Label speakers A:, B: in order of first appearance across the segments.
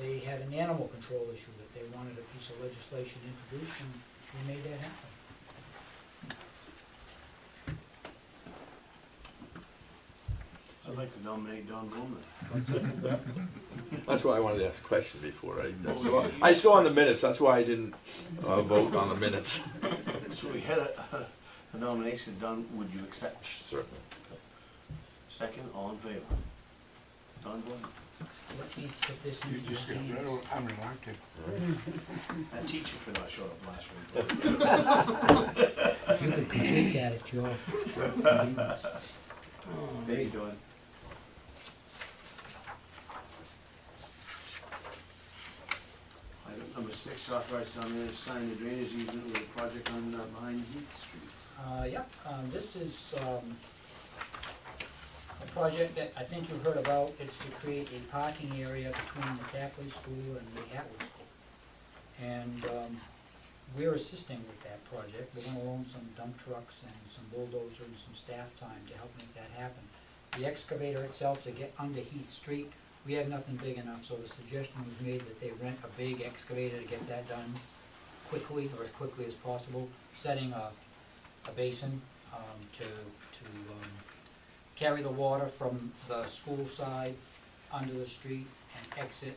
A: they had an animal control issue that they wanted a piece of legislation introduced, and we made that happen.
B: I'd like to nominate Don Bowman.
C: That's why I wanted to ask a question before. I saw on the minutes, that's why I didn't vote on the minutes.
B: So we had a nomination. Don, would you accept?
C: Certainly.
B: Second, all in favor? Don Bowman.
A: Let me put this
D: You
A: into
D: just
A: your
D: get rid
A: hands.
D: of, I mean, I could.
B: I teach you for not showing up last week.
A: If you could complete that, it's your.
B: There you go. Item number 6, authorize town manager to sign the drainage easement with a project on behind Heath Street.
A: Yep, this is a project that I think you've heard about. It's to create a parking area between the Tapley School and the Atwood School. And we're assisting with that project. We're gonna loan some dump trucks and some bulldozers and some staff time to help make that happen. The excavator itself to get under Heath Street, we had nothing big enough, so the suggestion was made that they rent a big excavator to get that done quickly, or as quickly as possible, setting a basin to carry the water from the school side under the street and exit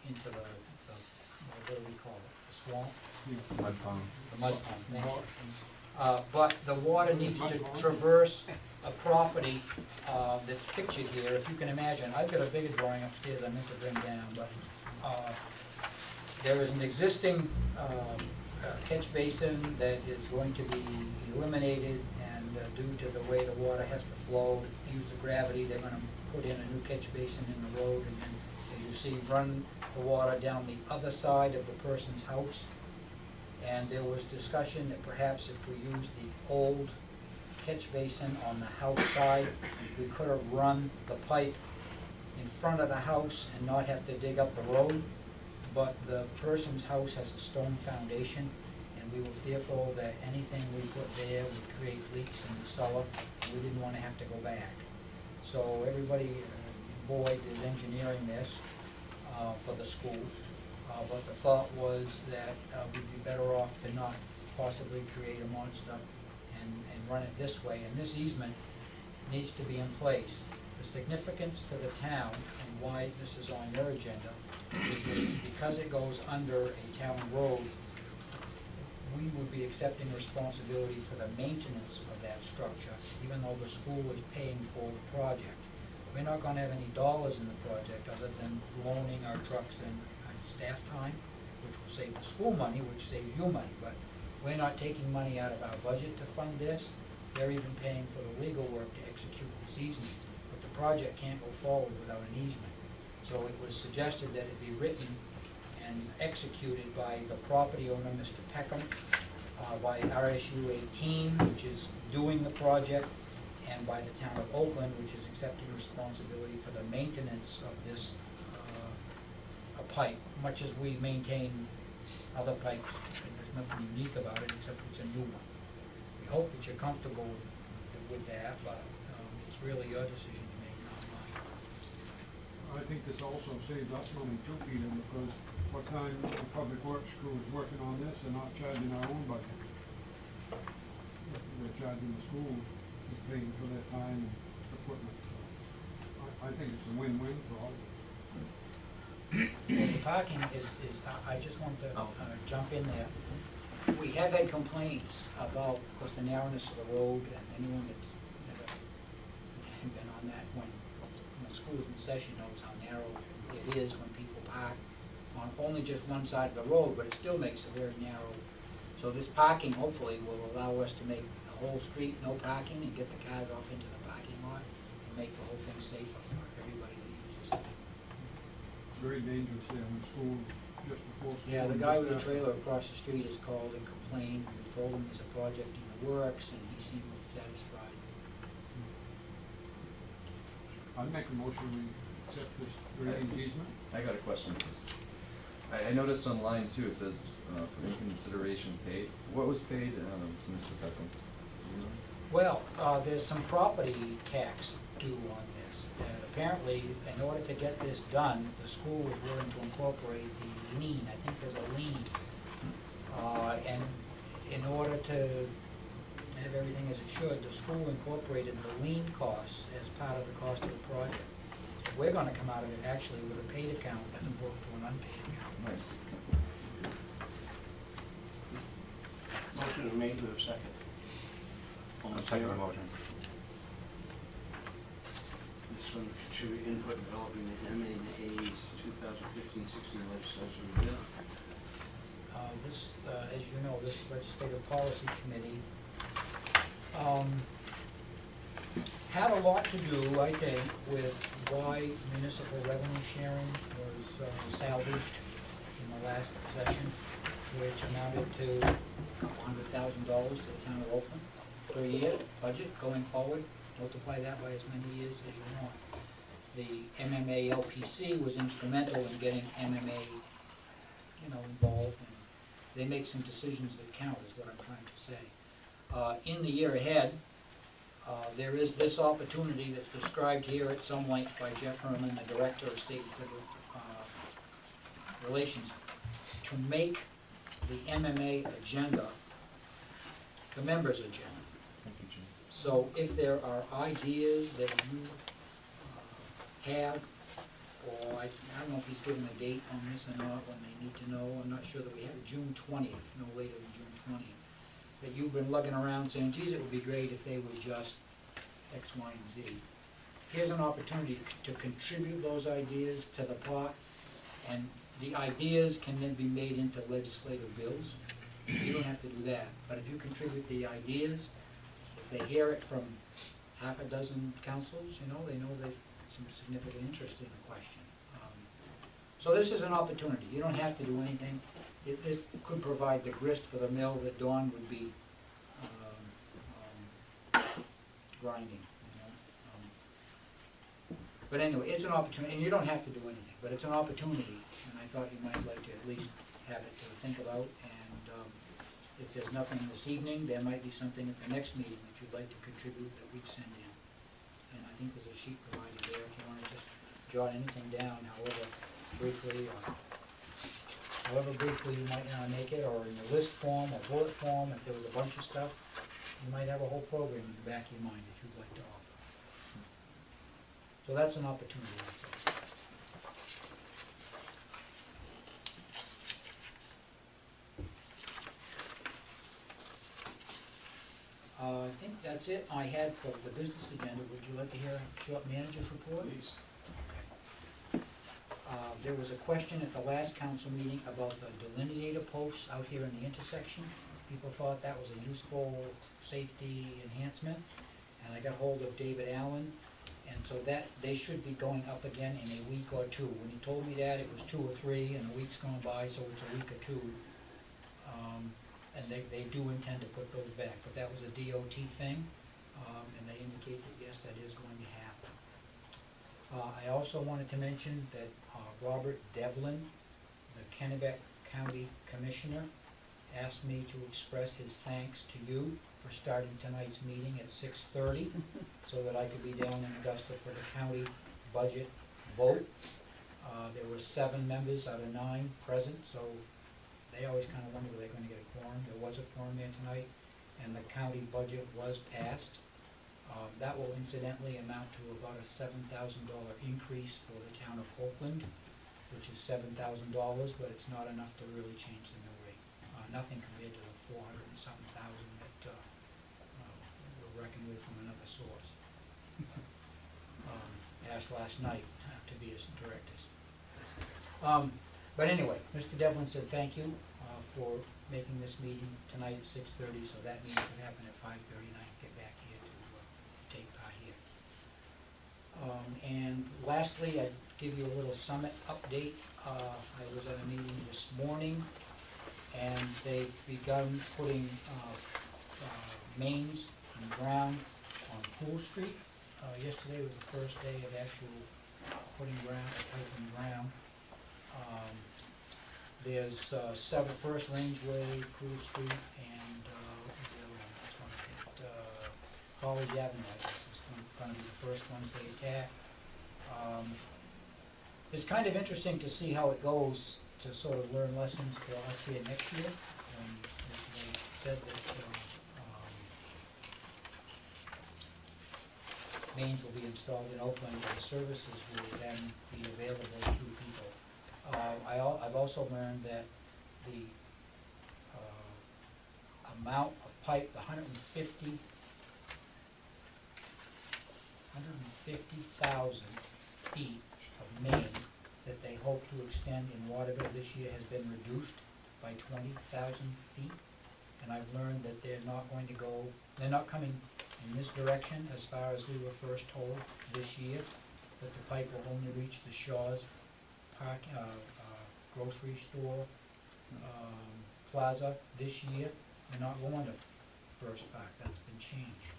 A: into the what do we call it, the swamp?
D: Mud pond.
A: The mud pond, thank you. But the water needs to traverse a property that's pictured here. If you can imagine, I've got a bigger drawing upstairs I meant to bring down, but there is an existing catch basin that is going to be eliminated, and due to the way the water has to flow, to use the gravity, they're gonna put in a new catch basin in the road, and then, as you see, run the water down the other side of the person's house. And there was discussion that perhaps if we used the old catch basin on the house side, we could have run the pipe in front of the house and not have to dig up the road. But the person's house has a stone foundation, and we were fearful that anything we put there would create leaks in the cellar, and we didn't want to have to go back. So everybody, Boyd is engineering this for the school. But the thought was that we'd be better off to not possibly create a monster and run it this way. And this easement needs to be in place. The significance to the town and why this is on your agenda is that because it goes under a town road, we would be accepting responsibility for the maintenance of that structure, even though the school is paying for the project. We're not gonna have any dollars in the project other than loaning our trucks and staff time, which will save the school money, which saves you money, but we're not taking money out of our budget to fund this. They're even paying for the legal work to execute this easement, but the project can't go forward without an easement. So it was suggested that it be written and executed by the property owner, Mr. Peckham, by RSU 18, which is doing the project, and by the town of Oakland, which is accepting responsibility for the maintenance of this pipe, much as we maintain other pipes. There's nothing unique about it except it's a new one. We hope that you're comfortable with that, but it's really your decision to make, not mine.
D: I think this also saves us money too, Peter, because what time the public works crew is working on this and not charging our own budget. They're charging the school, is paying for their time and equipment. So I think it's a win-win for all.
A: Well, the parking is, I just want to jump in there. We have had complaints about, of course, the narrowness of the road, and anyone that's never been on that when school's in session knows how narrow it is when people park on only just one side of the road, but it still makes it very narrow. So this parking hopefully will allow us to make the whole street no parking and get the cars off into the parking lot and make the whole thing safer for everybody that uses it.
D: Very dangerous there when school, just before school.
A: Yeah, the guy with the trailer across the street has called and complained. We told him there's a project in the works, and he seems satisfied.
D: I'd make a motion we accept this drainage easement.
E: I got a question. I noticed on line 2 it says for any consideration paid. What was paid to Mr. Peckham? Do you know?
A: Well, there's some property tax do on this. That apparently, in order to get this done, the school was willing to incorporate the lien. I think there's a lien. And in order to have everything as it should, the school incorporated the lien costs as part of the cost of the project. So we're gonna come out of it actually with a paid account as opposed to an unpaid account.
E: Nice.
B: Motion is made, we have a second. All in
F: I'll second the
B: favor?
F: motion.
B: This one, contribute input in developing the MAA's 2015-16 legislature review.
A: This, as you know, this legislative policy committee had a lot to do, I think, with why municipal revenue sharing was salvaged in the last session, which amounted to a couple $100,000 to the town of Oakland per year budget going forward. Multiply that by as many years as you want. The MMA LPC was instrumental in getting MMA, involved, and they make some decisions that count, is what I'm trying to say. In the year ahead, there is this opportunity that's described here at some length by Jeff Herman, the Director of State and Federal Relations, to make the MMA agenda the members' agenda.
E: Thank you, Jim.
A: So if there are ideas that you have, or I don't know if he's given a date on this or not, when they need to know, I'm not sure that we have it, June 20th, no later than June 20th, that you've been lugging around saying, geez, it would be great if they would just X, Y, and Z. Here's an opportunity to contribute those ideas to the pot, and the ideas can then be made into legislative bills. You don't have to do that, but if you contribute the ideas, if they hear it from half a dozen councils, they know there's some significant interest in the question. So this is an opportunity. You don't have to do anything. This could provide the grist for the mill that Dawn would be grinding. But anyway, it's an opportunity, and you don't have to do anything, but it's an opportunity, and I thought you might like to at least have it to think about, and if there's nothing this evening, there might be something at the next meeting that you'd like to contribute that we'd send in. And I think there's a sheet provided there if you want to just jot anything down, however briefly you might want to make it, or in the list form or bullet form. If there was a bunch of stuff, you might have a whole program in the back of your mind that you'd like to offer. So that's an opportunity, I think. I think that's it I had for the business agenda. Would you like to hear a short manager's report?
B: Please.
A: There was a question at the last council meeting about the delineator posts out here in the intersection. People thought that was a useful safety enhancement, and I got hold of David Allen, and so that, they should be going up again in a week or two. When he told me that, it was 2 or 3, and a week's gone by, so it's a week or two. And they do intend to put those back, but that was a DOT thing, and they indicate that yes, that is going to happen. I also wanted to mention that Robert Devlin, the Kennebec County Commissioner, asked me to express his thanks to you for starting tonight's meeting at 6:30, so that I could be down in Augusta for the county budget vote. There were 7 members out of 9 present, so they always kind of wonder were they going to get a quorum. There was a quorum there tonight, and the county budget was passed. That will incidentally amount to about a $7,000 increase for the town of Oakland, which is $7,000, but it's not enough to really change the mill rate. Nothing compared to the 400 and something thousand that we're reckoned with from another source. Asked last night to be as directors. But anyway, Mr. Devlin said thank you for making this meeting tonight at 6:30, so that meeting could happen at 5:30, and I can get back here to take part here. And lastly, I'd give you a little summit update. I was at a meeting this morning, and they've begun putting mains and ground on Pool Street. Yesterday was the first day of actual putting ground. There's First Rangeway, Pool Street, and what was the other one? This one, College Avenue, I guess, is one. gonna be the first ones they attack. It's kind of interesting to see how it goes, to sort of learn lessons for us here next year. They said that, mains will be installed in Oakland, and the services will then be available to people. I've also learned that the amount of pipe, the 150,000 feet of main that they hope to extend in Waterville this year has been reduced by 20,000 feet. And I've learned that they're not coming in this direction as far as we were first told this year, that the pipe will only reach the Shaw's park, grocery store, plaza this year, and not going to First Park. That's been changed.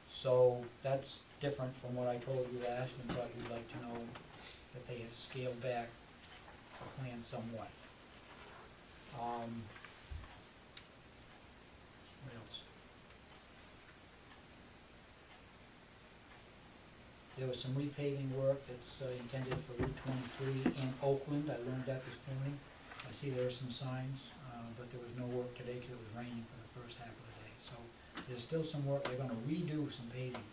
A: So that's different from what I told you last, and thought you'd like to know that they have scaled back the plan somewhat. What else? There was some repaving work that's intended for Route 23 in Oakland. I learned that this morning. I see there are some signs, but there was no work today because it was raining for the first half of the day. So there's still some work. They're gonna redo some paving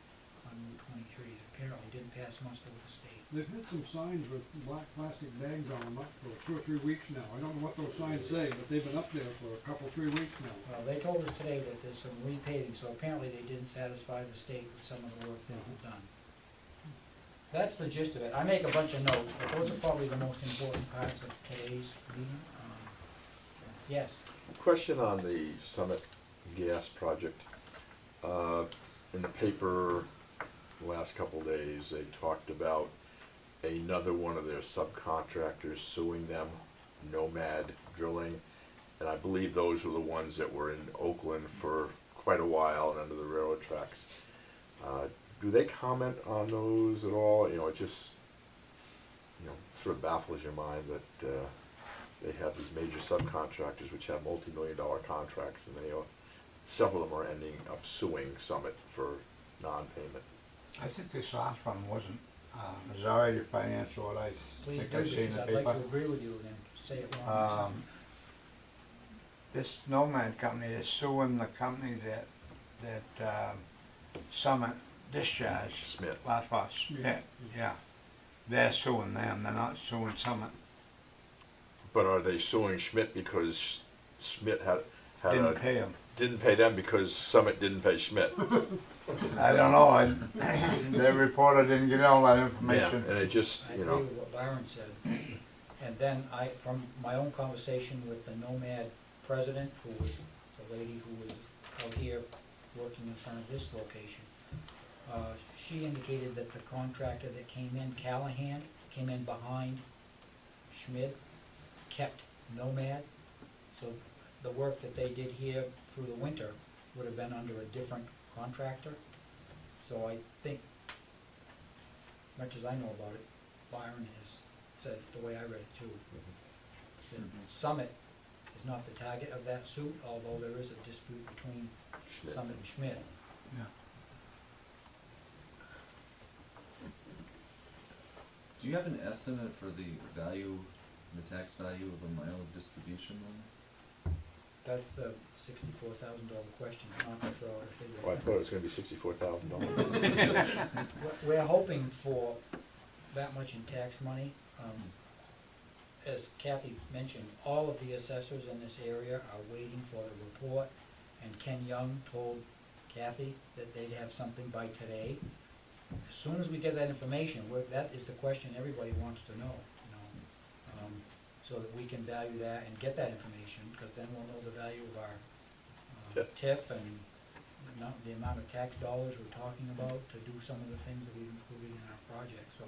A: on Route 23. It apparently didn't pass muster with the state.
D: They've had some signs with black plastic bags on them up for 2 or 3 weeks now. I don't know what those signs say, but they've been up there for a couple, 3 weeks now.
A: Well, they told us today that there's some repaving, so apparently they didn't satisfy the state with some of the work that was done. That's the gist of it. I make a bunch of notes, but those are probably the most important parts of today's meeting. Yes?
C: Question on the Summit Gas project. In the paper, the last couple of days, they talked about another one of their subcontractors suing them, Nomad Drilling. And I believe those were the ones that were in Oakland for quite a while and under the railroad tracks. Do they comment on those at all? You know, it just, sort of baffles your mind that they have these major subcontractors which have multi-million-dollar contracts, and several of them are ending up suing Summit for non-payment.
F: I think this last one wasn't, Missouri Financial, what I
A: Please
F: think
A: do,
F: I seen in
A: because
F: the
A: I'd like to
F: paper.
A: agree with you and then say it wrong.
F: This Nomad company is suing the company that Summit discharged.
C: Smith.
F: Last part, Smith, yeah. They're suing them, they're not suing Summit.
C: But are they suing Schmidt because Schmidt
F: Didn't pay them.
C: didn't pay them because Summit didn't pay Schmidt?
F: I don't know, their reporter didn't get all that
C: Yeah,
F: information.
C: and it just,
A: I agree with what Byron said. And then from my own conversation with the Nomad president, who was the lady who was out here working in front of this location, she indicated that the contractor that came in, Callahan, came in behind Schmidt, kept Nomad. So the work that they did here through the winter would have been under a different contractor. So I think, much as I know about it, Byron has said the way I read it too. That Summit is not the target of that suit, although there is a dispute between
C: Schmidt.
A: Summit and Schmidt.
F: Yeah.
E: Do you have an estimate for the value, the tax value of a mile of distribution line?
A: That's the $64,000 question, not to throw out a figure.
C: Oh, I thought it was gonna be $64,000.
A: We're hoping for that much in tax money. As Kathy mentioned, all of the assessors in this area are waiting for the report, and Ken Young told Kathy that they'd have something by today. As soon as we get that information, that is the question everybody wants to know, so that we can value that and get that information, because then we'll know the value of our TIF and the amount of tax dollars we're talking about to do some of the things that we've included in our project. So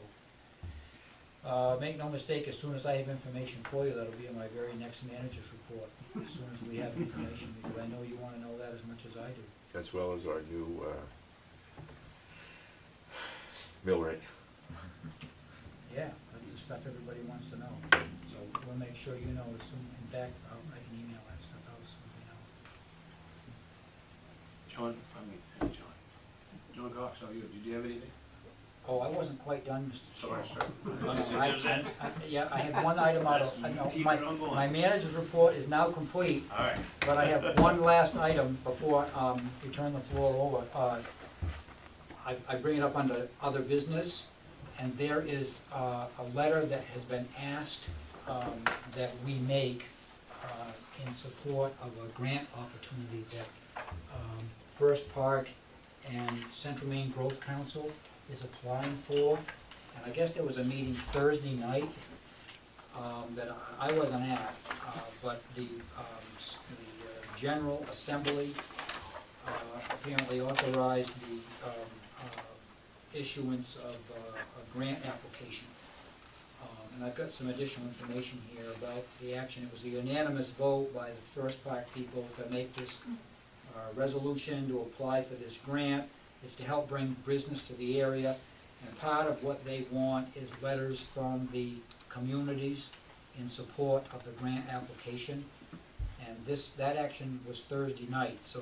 A: make no mistake, as soon as I have information for you, that'll be in my very next manager's report, as soon as we have information, because I know you want to know that as much as I do.
C: As well as our new mill rate.
A: Yeah, that's the stuff everybody wants to know. So we'll make sure you know as soon, in fact, I can email that stuff out as soon as we know.
B: John, Councilman Cox, how are you? Did you have anything?
A: Oh, I wasn't quite done, Mr.
B: Sorry,
A: Chairman.
B: sir.
A: Yeah, I had one item out of, no,
B: Keep
A: my,
B: it on going.
A: my manager's report is now complete,
B: All right.
A: but I have one last item before, we turn the floor over. I bring it up under other business, and there is, a letter that has been asked, that we make, in support of a grant opportunity that, First Park and Central Maine Growth Council is applying for. And I guess there was a meeting Thursday night, that I wasn't at, but the General Assembly, apparently authorized the, issuance of, a grant application. And I've got some additional information here about the action. It was a unanimous vote by the First Park people to make this, resolution to apply for this grant. It's to help bring business to the area, and part of what they want is letters from the communities in support of the grant application. And that action was Thursday night, so,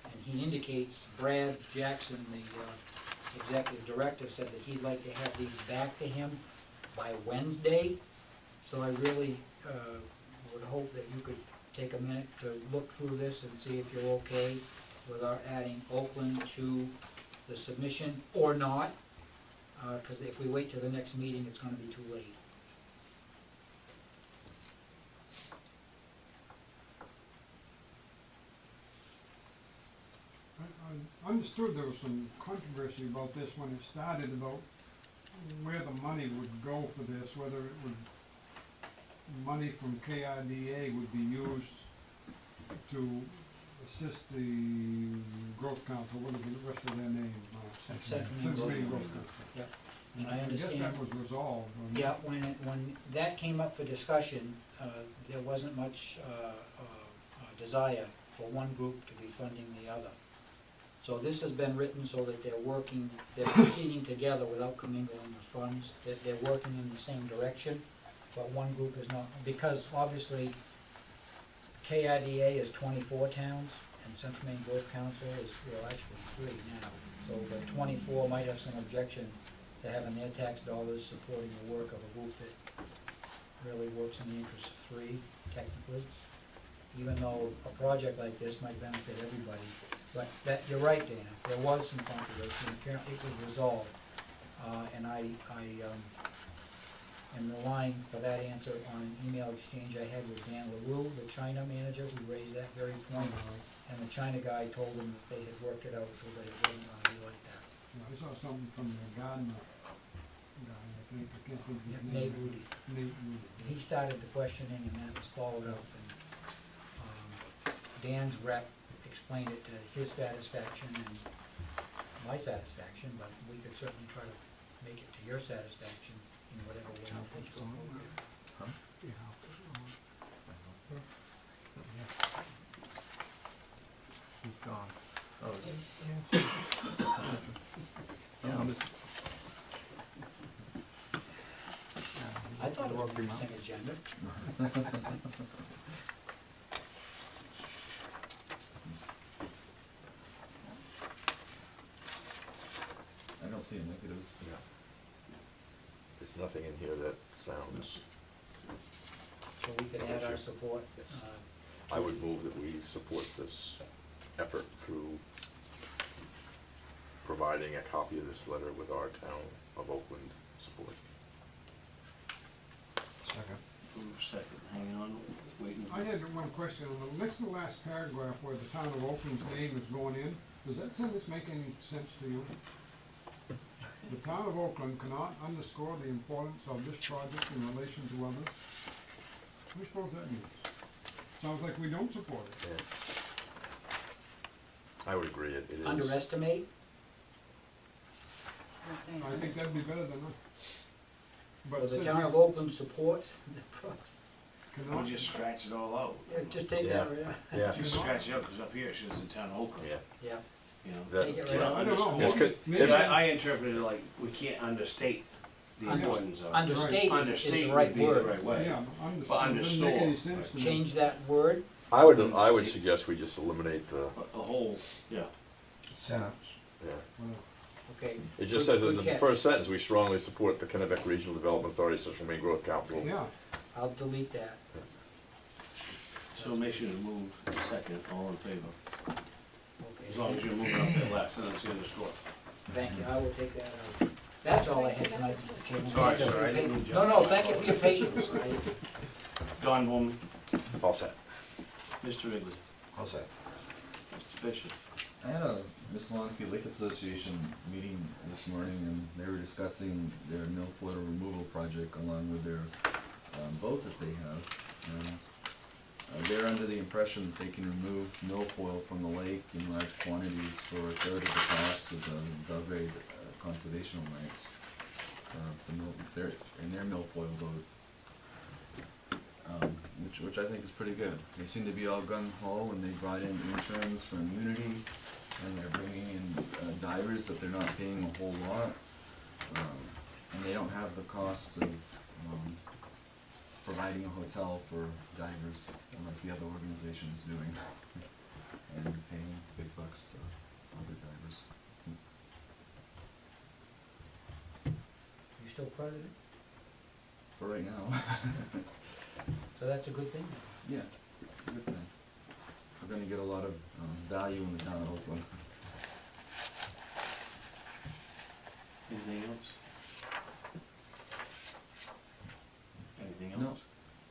A: and he indicates, Brad Jackson, the executive director, said that he'd like to have these back to him by Wednesday. So I really, would hope that you could take a minute to look through this and see if you're okay with our adding Oakland to the submission or not, because if we wait till the next meeting, it's gonna be too late.
D: I understood there was some controversy about this when it started, about where the money would go for this, whether it would, money from KIDA would be used to assist the Growth Council, what is the rest of their name?
A: Central Maine
D: Central
A: Growth
D: Maine
A: Council.
D: Growth Council.
A: Yep. And I
D: I guess
A: understand.
D: that was resolved.
A: Yeah, when that came up for discussion, there wasn't much desire for one group to be funding the other. So this has been written so that they're proceeding together without commingling the funds, that they're working in the same direction, but one group is not, because obviously KIDA is 24 towns, and Central Maine Growth Council is, well, actually 3 now. So the 24 might have some objection to having their tax dollars supporting the work of a group that really works in the interest of 3, technically. Even though a project like this might benefit everybody. But that, you're right, Dana, there was some controversy, and apparently it was resolved. And I am relying for that answer on an email exchange I had with Dan LaRue, the China manager, who raised that very point. And the China guy told him that they had worked it out so that it wasn't gonna be like that.
D: Yeah, I saw something from the Gardner guy, I think, I can't think of his name.
A: Nate Rudy.
D: Nate Rudy.
A: He started the questioning, and that was followed up, and Dan's rep explained it to his satisfaction and my satisfaction, but we could certainly try to make it to your satisfaction in whatever way you think is appropriate.
F: He's gone.
E: Oh, is it?
F: Yeah, I'm just-
A: I thought it was
F: Work
A: an
F: him out.
A: interesting agenda.
E: I don't see a negative.
C: Yeah. There's nothing in here that sounds,
A: So we could add our support.
C: Yes. I would move that we support this effort through providing a copy of this letter with our town of Oakland support.
F: Second.
B: Move second, hanging on, waiting.
D: I had one question, on the next to the last paragraph where the town of Oakland's name is going in, does that sentence make any sense to you? The town of Oakland cannot underscore the importance of this project in relation to others. What do you suppose that means? Sounds like we don't support it.
C: Yeah. I would agree, it is.
A: Underestimate,
D: I think that'd be better than that.
A: or
D: But
A: the
D: since
A: town
D: we
A: of Oakland supports the project.
B: We'll
D: cannot,
B: just scratch it all out.
A: Yeah, just take that,
C: Yeah,
B: Just scratch it out, cause up here it says the town of Oakland,
C: yeah.
A: yeah,
B: you know.
C: That-
A: take it
B: Can't
A: right out.
D: I don't know.
B: underscore.
C: It's good.
D: Maybe-
B: See, I interpret it like, we can't understate the
A: Under-
B: importance of it.
A: Understate is
B: Understate
A: the
B: would
A: right
B: be the
A: word.
B: right way.
D: yeah,
B: But
D: it doesn't make any
B: understood.
D: sense to me.
A: Change that word,
C: I would
B: Understate.
C: suggest we just eliminate the,
B: But the whole, yeah.
F: Sentence.
C: Yeah.
D: Well,
A: Okay.
C: It just
A: good-
C: says in
A: good
C: the
A: catch.
C: first sentence, we strongly support the Kennebec Regional Development Authority Central Maine Growth Council.
D: Yeah,
A: I'll delete that.
B: So make sure to move second, all in favor.
A: Okay.
B: As long as you're moving up that last sentence in the score.
A: Thank you, I will take that out. That's all I had tonight, Mr. Chairman.
B: Sorry,
A: Thank you
B: sir,
A: for
B: I
A: your
B: didn't
A: pa-
B: mean to
A: No,
B: jump.
A: no, thank you for your patience.
B: Don Woman,
C: All set.
B: Mr. Wrigley,
F: I'll say.
B: Mr. Fisher.
E: I had a Missolonghi Lake Association meeting this morning, and they were discussing their milfoil removal project along with their boat that they have. And they're under the impression that they can remove milfoil from the lake in large quantities for a third of the cost of the Belgrade conservation rights. In their milfoil boat. Which I think is pretty good. They seem to be all gung ho, and they brought in interns from Unity, and they're bringing in divers that they're not paying a whole lot, and they don't have the cost of providing a hotel for divers like the other organization is doing, and paying big bucks to other divers.
A: You still president?
E: For right now.
A: So that's a good thing.
E: Yeah, it's a good thing. We're gonna get a lot of value in the town of Oakland.
B: Anything else? Anything
E: No.
B: else?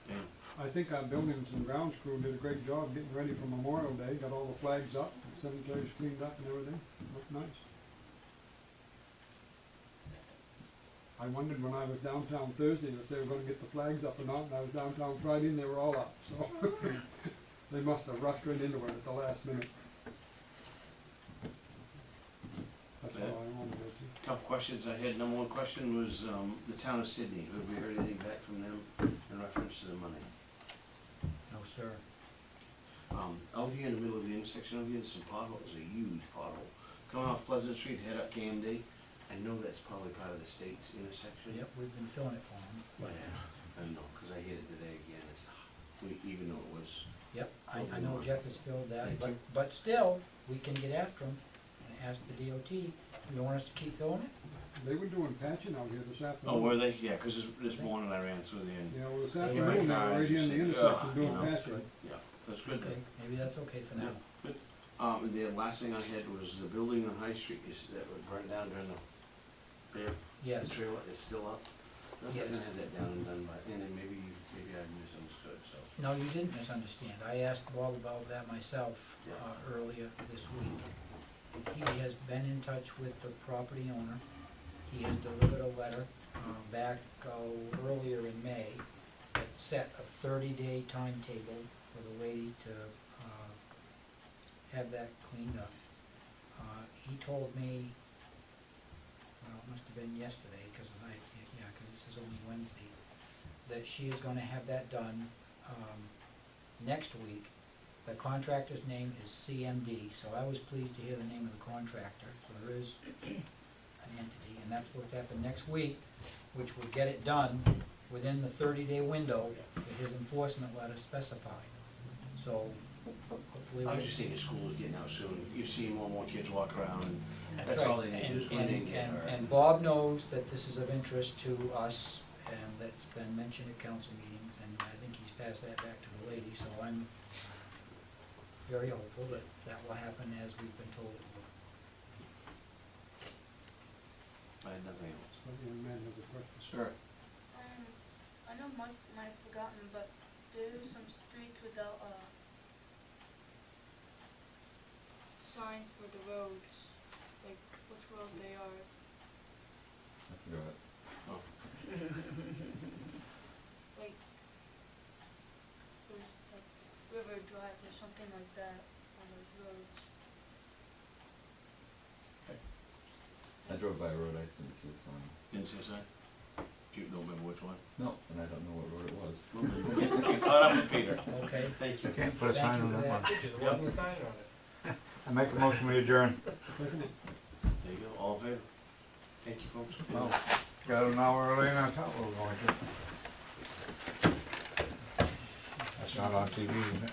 B: Okay.
D: I think our buildings and grounds crew did a great job getting ready for Memorial Day, got all the flags up, cemeteries cleaned up and everything, looked nice. I wondered when I was downtown Thursday if they were gonna get the flags up or not, and I was downtown Friday and they were all up, so. They must have rushed right into it at the last minute. That's all I wanted to mention.
B: Couple questions I had. Number one question was, the town of Sydney. Have we heard anything back from them in reference to the money?
A: No, sir.
B: Out here in the middle of the intersection over here, there's some potholes, a huge pothole. Coming off Pleasant Street, head up KMD. I know that's probably part of the state's intersection.
A: Yep, we've been filling it for them.
B: Yeah, I know, cause I hit it today again. Even though it was,
A: Yep, I know Jeff has filled that,
B: Thank
A: but,
B: you.
A: but still, we can get after them and ask the DOT, you want us to keep filling it?
D: They were doing patching out here this afternoon.
B: oh, were they? Yeah, cause this morning I ran through there and,
D: Yeah, well, this
A: Yeah,
D: afternoon,
A: my
D: they were
B: car
D: right here in the
B: just-
D: intersection
B: you
D: doing
B: know.
D: patching.
B: yeah, that's good
A: Okay,
B: then.
A: maybe that's okay for now.
B: Yeah, good. And the last thing I had was the building on High Street that was burned down during the
A: Yes,
B: trailer is still up. I'm
A: Yes.
B: gonna have that down and done by, and then maybe I misunderstood, so.
A: no, you didn't misunderstand, I asked Bob about that myself,
B: Yeah.
A: Earlier this week. He has been in touch with the property owner, he has delivered a letter, back, earlier in May, that set a 30-day timetable for the lady to, have that cleaned up. He told me, well, it must have been yesterday, cause this is only Wednesday, that she is gonna have that done, next week. The contractor's name is CMD, so I was pleased to hear the name of the contractor, so there is an entity, and that's supposed to happen next week, which will get it done within the 30-day window that his enforcement letter specified. So, hopefully.
B: I was just thinking school is getting out soon. You see more and more kids walk around and
A: That's
B: that's
A: right.
B: all they need to do is run in, get her.
A: And Bob knows that this is of interest to us, and that's been mentioned at council meetings, and I think he's passed that back to the lady, so I'm very hopeful that that will happen as we've been told it will.
B: I had nothing else.
D: So the young man has a question.
B: Sure.
G: I know Mike might have forgotten, but there's some streets without, signs for the roads, like which road they are.
E: I forgot.
B: Oh,
G: Like, there's like River Drive or something like that on those roads.
E: I drove by a road, I didn't see a sign.
B: didn't say so? Do you don't remember which one?
E: No, and I don't know what road it was.
B: Get caught up with Peter.
A: Okay,
B: Thank you.
F: Can't put a
A: Thank
F: sign
A: you
F: on
A: for
F: that
A: that.
F: one. I make a motion we adjourn.
D: Second.
B: There you go, all in favor? Thank you, folks.
F: Well, got an hour early and I thought we were going to. That's not on TV, is it?